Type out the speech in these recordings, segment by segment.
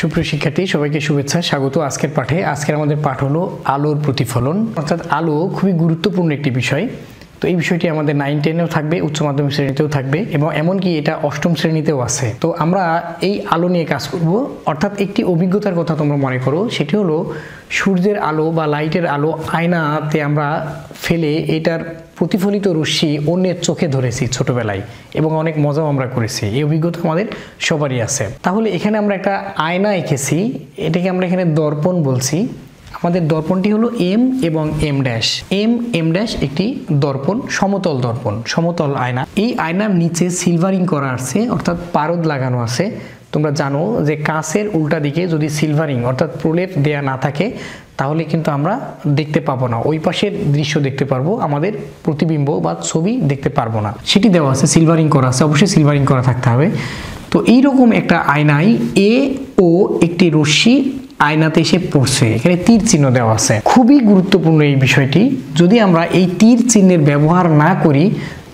সুপ্রিয় শিক্ষার্থী সবাইকে শুভেচ্ছা স্বাগত আজকের পাঠে। আজকের আমাদের পাঠ হলো আলোর প্রতিফলন, অর্থাৎ আলো খুবই গুরুত্বপূর্ণ একটি বিষয়। তো এই বিষয়টি আমাদের 9-10-এও থাকবে, উচ্চ মাধ্যমিক শ্রেণীতেও থাকবে এবং এমনকি এটা অষ্টম শ্রেণীতেও আছে। তো আমরা এই আলো নিয়ে কাজ করব, অর্থাৎ একটি অভিজ্ঞতার কথা তোমরা মনে করো, সেটি হলো সূর্যের আলো বা লাইটের আলো আয়নাতে আমরা ফেলে এটার প্রতিফলিত রশ্মি অন্যের চোখে ধরেছি ছোটবেলায় এবং অনেক মজাও আমরা করেছি। এই অভিজ্ঞতা আমাদের সবারই আছে। তাহলে এখানে আমরা একটা আয়না এঁকেছি, এটাকে আমরা এখানে দর্পণ বলছি। আমাদের দর্পণটি হলো এম এবং এম ড্যাশ একটি দর্পণ, সমতল দর্পণ, সমতল আয়না। এই আয়নার নিচে সিলভারিং করা আছে, অর্থাৎ পারদ লাগানো আছে। তোমরা জানো যে কাঁচের উল্টা দিকে যদি সিলভারিং অর্থাৎ প্রলেপ দেয়া না থাকে তাহলে কিন্তু আমরা দেখতে পাবো না, ওই পাশের দৃশ্য দেখতে পারবো, আমাদের প্রতিবিম্ব বা ছবি দেখতে পারবো না। সেটি দেওয়া আছে, সিলভারিং করা আছে, অবশ্যই সিলভারিং করা থাকতে হবে। তো এইরকম একটা আয়নায় এ ও একটি রশ্মি আয়নাতে এসে পড়ছে, এখানে তীর চিহ্ন দেওয়া আছে। খুবই গুরুত্বপূর্ণ এই বিষয়টি। যদি আমরা এই তীর চিহ্নের ব্যবহার না করি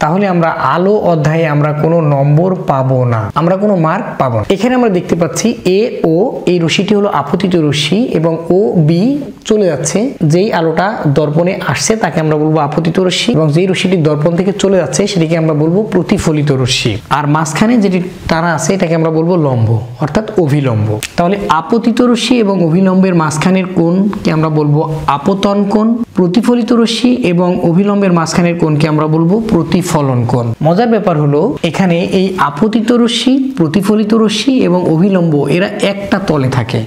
তাহলে আমরা আলো অধ্যায়ে আমরা কোনো নম্বর পাবো না, আমরা কোনো মার্ক পাবো না। এখানে আমরা দেখতে পাচ্ছি এ ও, এই রশ্মিটি হলো আপতিত রশ্মি এবং ও বি চলে যাচ্ছে। যেই আলোটা দর্পণে আসছে তাকে আমরা বলবো আপতিত রশ্মি এবং যেই রশ্মিটি দর্পণ থেকে চলে যাচ্ছে সেটিকে আমরা বলবো প্রতিফলিত রশ্মি। আর মাঝখানে যেটি টানা আছে এটাকে আমরা বলবো লম্ব অর্থাৎ অভিলম্ব। তাহলে আপতিত রশ্মি এবং অভিলম্বের মাঝখানের কোণকে আমরা বলবো আপতন কোণ, প্রতিফলিত রশ্মি এবং অভিলম্বের মাঝখানের কোণকে আমরা বলবো প্রতিফলন কোণ। মজার ব্যাপার হলো এখানে এই আপতিত রশ্মি, প্রতিফলিত রশ্মি এবং অভিলম্ব এরা একটা তলে থাকে।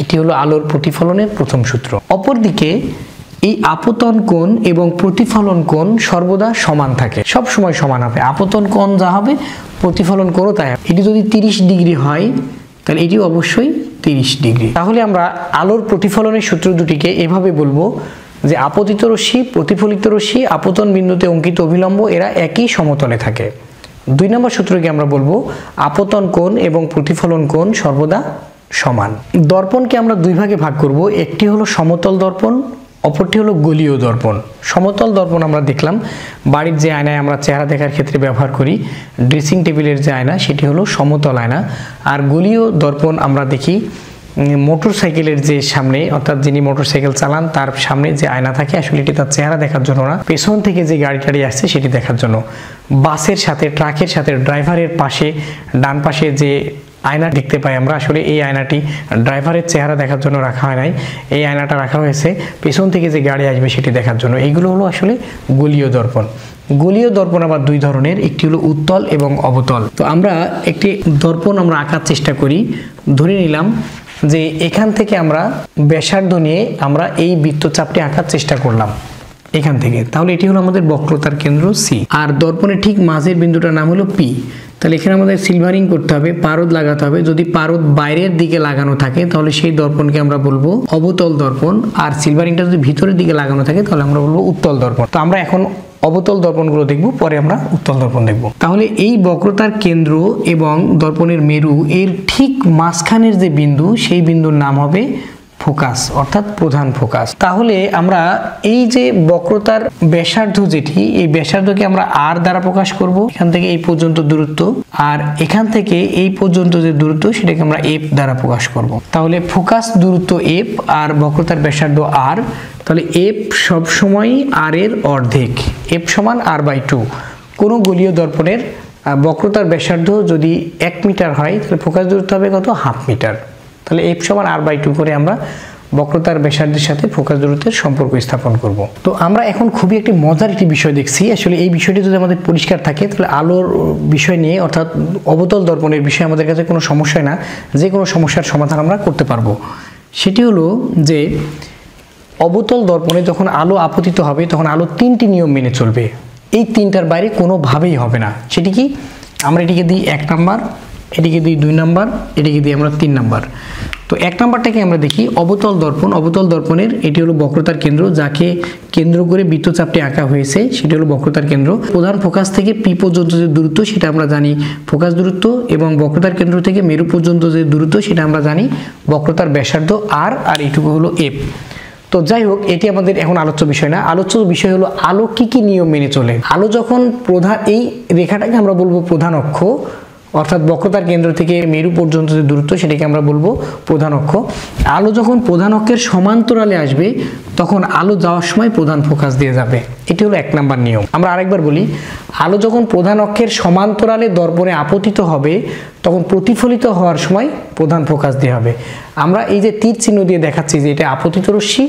এটি হলো আলোর প্রতিফলনের প্রথম সূত্র। অপরদিকে এই আপতন কোণ এবং প্রতিফলন কোণ সর্বদা সমান থাকে, সব সময় সমান হবে। আপতন কোণ যা হবে প্রতিফলন কোণও তাই হবে। এটি যদি 30 ডিগ্রি হয় তাহলে এটি অবশ্যই 30 ডিগ্রি। তাহলে আমরা আলোর প্রতিফলনের সূত্র দুটিকে এভাবে বলবো যে আপতিত রশ্মি, প্রতিফলিত রশ্মি, আপতন বিন্দুতে অঙ্কিত অভিলম্ব এরা একই সমতলে থাকে। 2 নম্বর সূত্রকে আমরা বলবো আপতন কোণ এবং প্রতিফলন কোণ সর্বদা সমান। দর্পণকে আমরা দুই ভাগে ভাগ করব, একটি হলো সমতল দর্পণ, অপরটি হলো গলীয় দর্পণ। সমতল দর্পণ আমরা দেখলাম বাড়ির যে আয়নায় আমরা চেহারা দেখার ক্ষেত্রে ব্যবহার করি, ড্রেসিং টেবিলের যে আয়না সেটি হলো সমতল আয়না। আর গলীয় দর্পণ আমরা দেখি মোটর সাইকেলের যে সামনে, অর্থাৎ যিনি মোটর সাইকেল চালান তার সামনে যে আয়না থাকে, আসলে এটি তার চেহারা দেখার জন্য না, পেছন থেকে যে গাড়ি টাড়ি আসছে সেটি দেখার জন্য। বাসের সাথে, ট্রাকের সাথে ড্রাইভারের পাশে ডান পাশে যে আয়না দেখতে পাই আমরা, আসলে এই আয়নাটি ড্রাইভারের চেহারা দেখার জন্য রাখা হয় নাই, এই আয়নাটা রাখা হয়েছে পেছন থেকে যে গাড়ি আসবে সেটি দেখার জন্য। এইগুলো হলো আসলে গলীয় দর্পণ। গলীয় দর্পণ আবার দুই ধরনের, একটি হলো উত্তল এবং অবতল। তো আমরা একটি দর্পণ আমরা আঁকার চেষ্টা করি। ধরে নিলাম যে এখান থেকে আমরা ব্যাসার্ধ নিয়ে আমরা এই বৃত্তচাপটি আঁকার চেষ্টা করলাম এখান থেকে। তাহলে এটি হলো আমাদের বক্রতার কেন্দ্র সি, আর দর্পণের ঠিক মাঝের বিন্দুটার নাম হলো পি। তাহলে এখানে আমাদের সিলভারিং করতে হবে, পারদ লাগাতে হবে। যদি পারদ বাইরের দিকে লাগানো থাকে তাহলে সেই দর্পণকে আমরা বলবো অবতল দর্পণ, আর সিলভারিংটা যদি ভিতরের দিকে লাগানো থাকে তাহলে আমরা বলবো উত্তল দর্পণ। তো আমরা এখন অবতল দর্পণগুলো দেখব, পরে আমরা উত্তল দর্পণ দেখব। তাহলে এই বক্রতার কেন্দ্র এবং দর্পণের মেরু এর ঠিক মাঝখানের যে বিন্দু সেই বিন্দুর নাম হবে ফোকাস অর্থাৎ প্রধান ফোকাস। তাহলে আমরা এই যে বক্রতার ব্যাসার্ধ যেটি, এই ব্যাসার্ধকে আমরা আর দ্বারা প্রকাশ করব, এখান থেকে এই পর্যন্ত দূরত্ব, আর এখান থেকে এই পর্যন্ত যে দূরত্ব সেটাকে আমরা এফ দ্বারা প্রকাশ করব। তাহলে ফোকাস দূরত্ব এফ আর বক্রতার ব্যাসার্ধ আর। তাহলে এফ সবসময় আর এর অর্ধেক, এফ সমান r/2। কোনো গলীয় দর্পণের বক্রতার ব্যাসার্ধ যদি 1 মিটার হয় তাহলে ফোকাস দূরত্ব হবে কত? ½ মিটার। তাহলে এফ সমান r/2 করে আমরা বক্রতার ব্যাসার্ধের সাথে ফোকাস দূরত্বের সম্পর্ক স্থাপন করব। তো আমরা এখন খুবই একটি মজার একটি বিষয় দেখছি। আসলে এই বিষয়টি যদি আমাদের পরিষ্কার থাকে তাহলে আলোর বিষয় নিয়ে অর্থাৎ অবতল দর্পণের বিষয়ে আমাদের কাছে কোনো সমস্যা না, যে কোনো সমস্যার সমাধান আমরা করতে পারবো। সেটি হলো যে অবতল দর্পণে যখন আলো আপতিত হবে তখন আলো 3টি নিয়ম মেনে চলবে, এই 3টার বাইরে কোনোভাবেই হবে না। সেটি কি? আমরা এটিকে দিই 1 নাম্বার, এটিকে দিই 2 নাম্বার, এটিকে দিই আমরা 3 নাম্বার। তো 1 নাম্বারটাকে আমরা দেখি অবতল দর্পণ। অবতল দর্পণের এটি হলো বক্রতার কেন্দ্র, যাকে কেন্দ্র করে বৃত্তচাপটি আঁকা হয়েছে সেটি হলো বক্রতার কেন্দ্র। প্রধান ফোকাস থেকে পি পর্যন্ত যে দূরত্ব সেটা আমরা জানি ফোকাস দূরত্ব, এবং বক্রতার কেন্দ্র থেকে মেরু পর্যন্ত যে দূরত্ব সেটা আমরা জানি বক্রতার ব্যাসার্ধ আর, আর এইটুকু হলো এফ। তো যাই হোক, এটি আমাদের এখন আলোচ্য বিষয় না। আলোচ্য বিষয় হলো আলো কি কি নিয়ম মেনে চলে। আলো যখন প্রধান, এই রেখাটাকে আমরা বলবো প্রধান অক্ষ, অর্থাৎ বক্রতার কেন্দ্র থেকে মেরু পর্যন্ত যে দূরত্ব সেটাকে আমরা বলবো প্রধান অক্ষ। আলো যখন প্রধান অক্ষের সমান্তরালে আসবে তখন আলো যাওয়ার সময় প্রধান ফোকাস দিয়ে যাবে, এটি হলো 1 নাম্বার নিয়ম। আমরা আরেকবার বলি, আলো যখন প্রধান অক্ষের সমান্তরালে দর্পণে আপতিত হবে তখন প্রতিফলিত হওয়ার সময় প্রধান ফোকাস দিয়ে হবে। আমরা এই যে তীর চিহ্ন দিয়ে দেখাচ্ছি যে এটা আপতিত রশ্মি,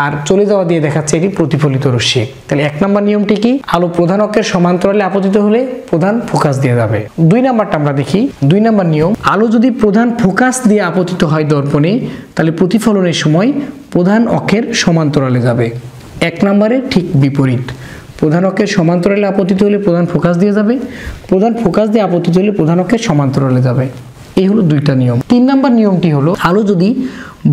আর চলে যাওয়া দিয়ে দেখাচ্ছে এটি প্রতিফলিত রশ্মি। তাহলে 1 নাম্বার নিয়মটি কি? আলো প্রধান অক্ষের সমান্তরালে আপতিত হলে প্রধান ফোকাস দিয়ে যাবে। 2 নাম্বারটা আমরা দেখি। 2 নাম্বার নিয়ম, আলো যদি প্রধান ফোকাস দিয়ে আপতিত হয় দর্পণে তাহলে প্রতিফলনের সময় প্রধান অক্ষের সমান্তরালে যাবে। 1 নাম্বারের ঠিক বিপরীত, প্রধান অক্ষের সমান্তরালে আপতিত হলে প্রধান ফোকাস দিয়ে যাবে, প্রধান ফোকাস দিয়ে আপতিত হলে প্রধান অক্ষের সমান্তরালে যাবে। এই হলো 2টা নিয়ম। 3 নাম্বার নিয়মটি হলো, আলো যদি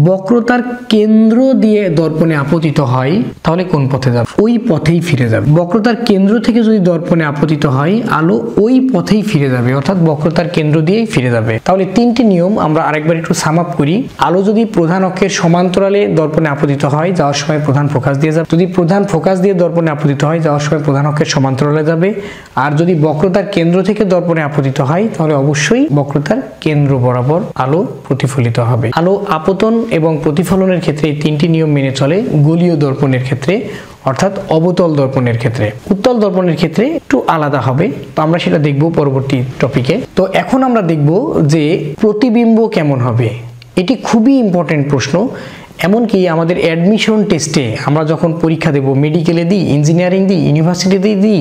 বক্রতার কেন্দ্র দিয়ে দর্পণে আপতিত হয় তাহলে কোন পথে যাবে? ওই পথেই ফিরে যাবে। বক্রতার কেন্দ্র থেকে যদি দর্পণে আপতিত হয় আলো ওই পথেই ফিরে যাবে, অর্থাৎ বক্রতার কেন্দ্র দিয়েই ফিরে যাবে। তাহলে 3টি নিয়ম আমরা আরেকবার একটু সাম আপ করি। আলো যদি প্রধান অক্ষের সমান্তরালে দর্পণে আপতিত হয় যাওয়ার সময় প্রধান ফোকাস দিয়ে যাবে, যদি প্রধান ফোকাস দিয়ে দর্পণে আপতিত হয় যাওয়ার সময় প্রধান অক্ষের সমান্তরালে যাবে, আর যদি বক্রতার কেন্দ্র থেকে দর্পণে আপতিত হয় তাহলে অবশ্যই বক্রতার কেন্দ্র বরাবর আলো প্রতিফলিত হবে। আলো আপতন এবং প্রতিফলনের ক্ষেত্রে এই 3টি নিয়ম মেনে চলে গোলীয় দর্পণের ক্ষেত্রে, অর্থাৎ অবতল দর্পণের ক্ষেত্রে। উত্তল দর্পণের ক্ষেত্রে একটু আলাদা হবে, তো আমরা সেটা দেখব পরবর্তী টপিকে। তো এখন আমরা দেখব যে প্রতিবিম্ব কেমন হবে। এটি খুবই ইম্পর্টেন্ট প্রশ্ন। এমনকি আমাদের অ্যাডমিশন টেস্টে আমরা যখন পরীক্ষা দেব, মেডিকেলে দিই, ইঞ্জিনিয়ারিং দিই, ইউনিভার্সিটিতে দিই,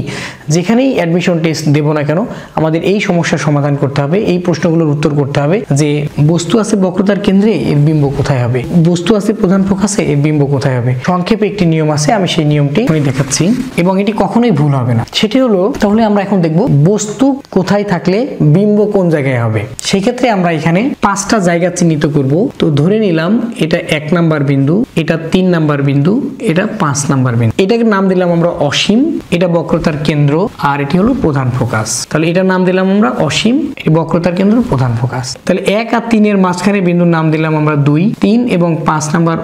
যেখানেই অ্যাডমিশন টেস্ট দেব না কেন আমাদের এই সমস্যার সমাধান করতে হবে, এই প্রশ্নগুলোর উত্তর করতে হবে যে বস্তু আছে বক্রতার কেন্দ্রে, এর বিম্ব কোথায় হবে? বস্তু আছে প্রধান ফোকাসে, এর বিম্ব কোথায় হবে? সংক্ষেপে একটি নিয়ম আছে, আমি সেই নিয়মটি দেখাচ্ছি এবং এটি কখনোই ভুল হবে না। সেটি হলো, তাহলে আমরা এখন দেখব বস্তু কোথায় থাকলে বিম্ব কোন জায়গায় হবে। সেক্ষেত্রে আমরা এখানে 5টা জায়গা চিহ্নিত করব। তো ধরে নিলাম এটা 1 নাম্বার বিন্দু, এটা 3 নাম্বার বিন্দু, এটা 5 নাম্বার বিন্দু। এটাকে নাম দিলাম আমরা অসীম, এটা বক্রতার কেন্দ্র, আর এটি হলো প্রধান ফোকাস। তাহলে এটার নাম দিলাম আমরা অসীম, এই বক্রতার কেন্দ্র প্রধান ফোকাস। তাহলে 1 আর 3 এর মাঝখানে বিন্দুর নাম দিলাম আমরা 2, 3 এবং 5 নাম্বার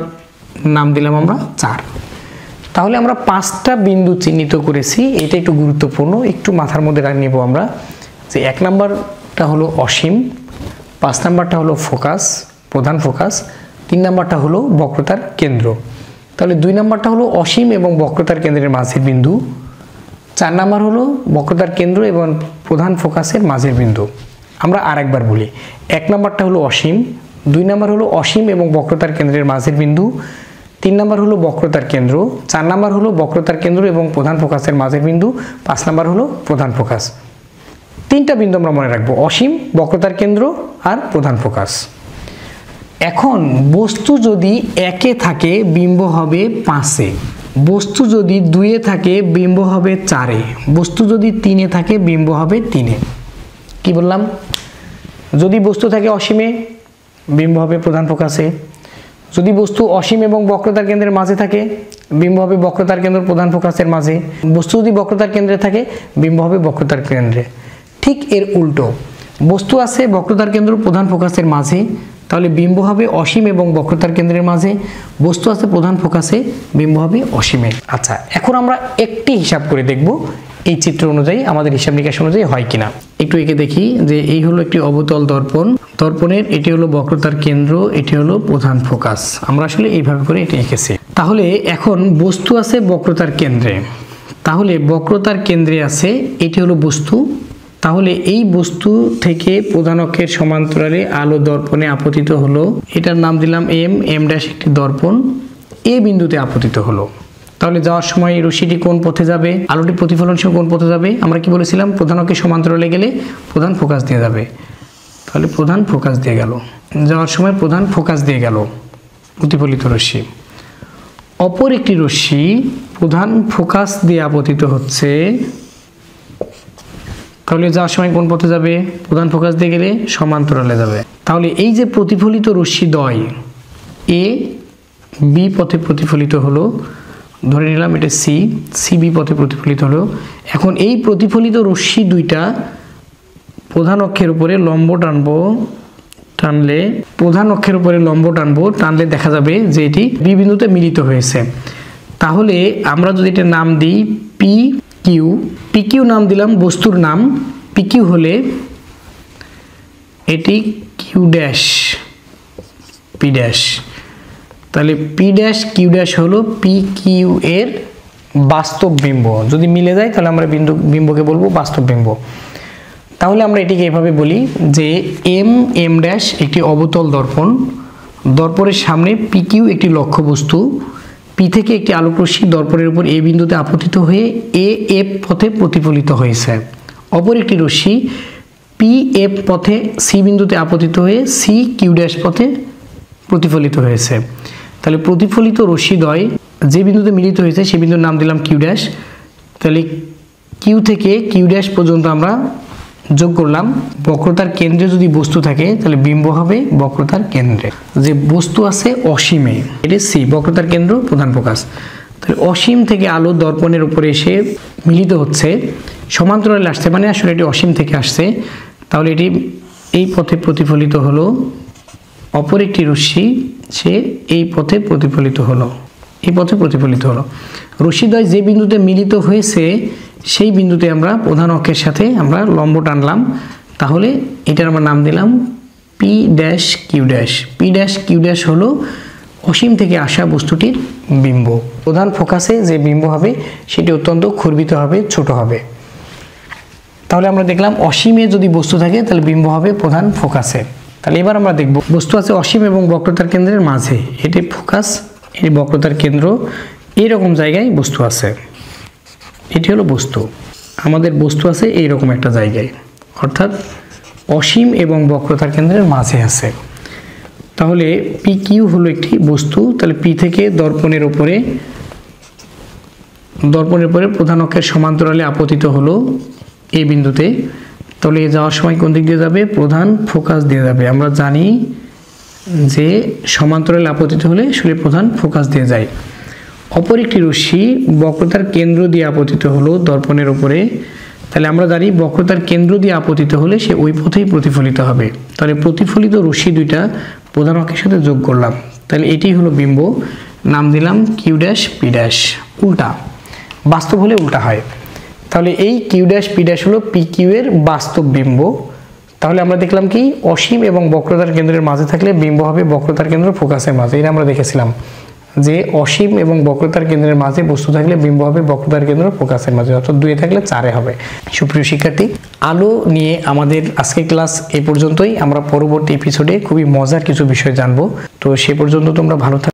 নাম দিলাম আমরা 4। তাহলে আমরা 5টা বিন্দু চিহ্নিত করেছি। এটা একটু গুরুত্বপূর্ণ, একটু মাথার মধ্যে রাখে নিব আমরা যে 1 নাম্বারটা হলো অসীম, 5 নাম্বারটা হলো ফোকাস, প্রধান ফোকাস, 3 নাম্বারটা হলো বক্রতার কেন্দ্র। তাহলে 2 নাম্বারটা হলো অসীম এবং বক্রতার কেন্দ্রের মাঝের বিন্দু, 4 নাম্বার হলো বক্রতার কেন্দ্র এবং প্রধান ফোকাসের মাঝের বিন্দু। আমরা আরেকবার বলি, 1 নাম্বারটা হলো অসীম, 2 নাম্বার হলো অসীম এবং বক্রতার কেন্দ্রের মাঝের বিন্দু, 3 নাম্বার হলো বক্রতার কেন্দ্র, 4 নাম্বার হলো বক্রতার কেন্দ্র এবং প্রধান ফোকাসের মাঝের বিন্দু, 5 নাম্বার হলো প্রধান ফোকাস। 3টা বিন্দু আমরা মনে রাখবো, অসীম, বক্রতার কেন্দ্র আর প্রধান ফোকাস। এখন বস্তু যদি 1-এ থাকে বিম্ব হবে 5-এ, বস্তু যদি 2-এ থাকে বিম্ব হবে 4-এ, বস্তু যদি 3-এ থাকে বিম্ব হবে 3-এ। কি বললাম? যদি বস্তু থাকে অসীমে বিম্ব হবে প্রধান ফোকাসে, যদি বস্তু অসীম এবং বক্রতার কেন্দ্রের মাঝে থাকে বিম্ব হবে বক্রতার কেন্দ্র প্রধান ফোকাসের মাঝে, বস্তু যদি বক্রতার কেন্দ্রে থাকে বিম্ব হবে বক্রতার কেন্দ্রে। ঠিক এর উল্টো, বস্তু আছে বক্রতার কেন্দ্র প্রধান ফোকাসের মাঝে, তাহলে বিম্ব হবে অসীম এবং বক্রতার কেন্দ্রের মাঝে, বস্তু আছে প্রধান ফোকাসে, বিম্ব হবে অসীমে। আচ্ছা, এখন আমরা একটি হিসাব করে দেখব এই চিত্র অনুযায়ী আমাদের হিসাব নিকাশ অনুযায়ী হয় কিনা। একটু এঁকে দেখি যে এই হলো একটি অবতল দর্পণ, দর্পণের এটি হলো বক্রতার কেন্দ্র, এটি হলো প্রধান ফোকাস। আমরা আসলে এইভাবে করে এটি এঁকেছি। তাহলে এখন বস্তু আছে বক্রতার কেন্দ্রে, তাহলে বক্রতার কেন্দ্রে আছে এটি হলো বস্তু, তাহলে এই বস্তু থেকে প্রধান অক্ষের সমান্তরালে আলো দর্পণে আপতিত হলো, এটার নাম দিলাম এম, এম ড্যাশ একটি দর্পণ, এ বিন্দুতে আপতিত হলো। তাহলে যাওয়ার সময় রশ্মিটি কোন পথে যাবে? আলোটি প্রতিফলন সময় কোন পথে যাবে? আমরা কি বলেছিলাম? প্রধান অক্ষের সমান্তরালে গেলে প্রধান ফোকাস দিয়ে যাবে। তাহলে প্রধান ফোকাস দিয়ে গেল, যাওয়ার সময় প্রধান ফোকাস দিয়ে গেল প্রতিফলিত রশ্মি। অপর একটি রশ্মি প্রধান ফোকাস দিয়ে আপতিত হচ্ছে, তাহলে যাওয়ার সময় কোন পথে যাবে? প্রধান ফোকাস দিয়ে গেলে সমান্তরালে যাবে। তাহলে এই যে প্রতিফলিত রশ্মিদ্বয় এ বি পথে প্রতিফলিত হলো, ধরে নিলাম এটা সি, সি বি পথে প্রতিফলিত হলো। এখন এই প্রতিফলিত রশ্মি দুইটা প্রধান অক্ষের উপরে লম্ব টানবো, টানলে প্রধান অক্ষের উপরে লম্ব টানবো, টানলে দেখা যাবে যে এটি বি বিন্দুতে মিলিত হয়েছে। তাহলে আমরা যদি এটা নাম দিই পি কিউ, পি কিউ নাম দিলাম বস্তুর নাম, পি কিউ হলে এটি কিউ ড্যাশ পি ড্যাশ, তাহলে পি ড্যাশ কিউ ড্যাশ হলো পি কিউ এর বাস্তব বিম্ব। যদি মিলে যায় তাহলে আমরা বিম্বকে বলবো বাস্তব বিম্ব। তাহলে আমরা এটিকে এভাবে বলি যে এম এম ড্যাশ একটি অবতল দর্পণ, দর্পণের সামনে পি কিউ একটি লক্ষ্যবস্তু, পি থেকে একটি আলোকরশ্মি দর্পণের উপর এ বিন্দুতে আপতিত হয়ে এ এফ পথে প্রতিফলিত হয়েছে। অপর একটি রশ্মি পি এফ পথে সি বিন্দুতে আপতিত হয়ে সি কিউ ড্যাশ পথে প্রতিফলিত হয়েছে। তাহলে প্রতিফলিত রশ্মিদ্বয় যে বিন্দুতে মিলিত হয়েছে সেই বিন্দুর নাম দিলাম কিউ ড্যাশ। তাহলে কিউ থেকে কিউ ড্যাশ পর্যন্ত আমরা যোগ করলাম। বক্রতার কেন্দ্রে যদি বস্তু থাকে তাহলে বিম্ব হবে বক্রতার কেন্দ্রে। যে বস্তু আছে অসীমে, এটি সি, বক্রতার কেন্দ্র প্রধান ফোকাস। তাহলে অসীম থেকে আলো দর্পণের উপরে এসে মিলিত হচ্ছে, সমান্তরালে আসছে, মানে আসলে এটি অসীম থেকে আসছে। তাহলে এটি এই পথে প্রতিফলিত হলো, অপর একটি রশ্মি সে এই পথে প্রতিফলিত হলো, এই পথে প্রতিফলিত হলো। রশ্মিদ্বয় যে বিন্দুতে মিলিত হয়েছে সেই বিন্দুতে আমরা প্রধান অক্ষের সাথে আমরা লম্ব টানলাম, তাহলে এটার আমরা নাম দিলাম P dash Q dash. P dash Q dash হলো অসীম থেকে আসা বস্তুটির বিম্ব। প্রধান ফোকাসে যে বিম্ব হবে সেটি অত্যন্ত ক্ষুর্বিত হবে, ছোট হবে। তাহলে আমরা দেখলাম অসীমে যদি বস্তু থাকে তাহলে বিম্ব হবে প্রধান ফোকাসে। তাহলে এবার আমরা দেখব বস্তু আছে অসীম এবং বক্রতার কেন্দ্রের মাঝে, এটি ফোকাস, এটি বক্রতার কেন্দ্র, এইরকম জায়গায় বস্তু আছে। এটি হলো বস্তু, আমাদের বস্তু আছে এইরকম একটা জায়গায়, অর্থাৎ অসীম এবং বক্রতার কেন্দ্রের মাঝে আছে। তাহলে পি কিউ হলো একটি বস্তু। তাহলে পি থেকে দর্পণের উপরে প্রধান অক্ষের সমান্তরালে আপতিত হলো এই বিন্দুতে। তাহলে যাওয়ার সময় কোন দিক দিয়ে যাবে? প্রধান ফোকাস দিয়ে যাবে। আমরা জানি যে সমান্তরালে আপতিত হলে আসলে প্রধান ফোকাস দিয়ে যায়। অপর একটি রশ্মি বক্রতার কেন্দ্র দিয়ে আপতিত হলো দর্পণের উপরে। তাহলে আমরা জানি বক্রতার কেন্দ্র দিয়ে আপতিত হলে সে ওই পথেই প্রতিফলিত হবে। তাহলে প্রতিফলিত রশ্মি দুইটা প্রধান অক্ষের সাথে যোগ করলাম, তাহলে এটি হলো বিম্ব, নাম দিলাম কিউ ড্যাশ পি ড্যাশ। উল্টা, বাস্তব হলে উল্টা হয়। তাহলে এই কিউ ড্যাশ পি ড্যাশ হলো পি কিউ এর বাস্তব বিম্ব। তাহলে আমরা দেখলাম কি অসীম এবং বক্রতার কেন্দ্রের মাঝে থাকলে বিম্ব হবে বক্রতার কেন্দ্র ফোকাসের মাঝে। এটা আমরা দেখেছিলাম যে অসীম এবং বক্রতার কেন্দ্রের মাঝে বস্তু থাকলে বিম্ব হবে বক্রতার কেন্দ্র ফোকাসের মাঝে, অর্থাৎ 2 থাকলে 4 হবে। সুপ্রিয় শিক্ষার্থী, আলো নিয়ে আমাদের আজকের ক্লাস এই পর্যন্তই। আমরা পরবর্তী এপিসোডে খুবই মজার কিছু বিষয় জানবো। তো সে পর্যন্ত তোমরা ভালো থাকো।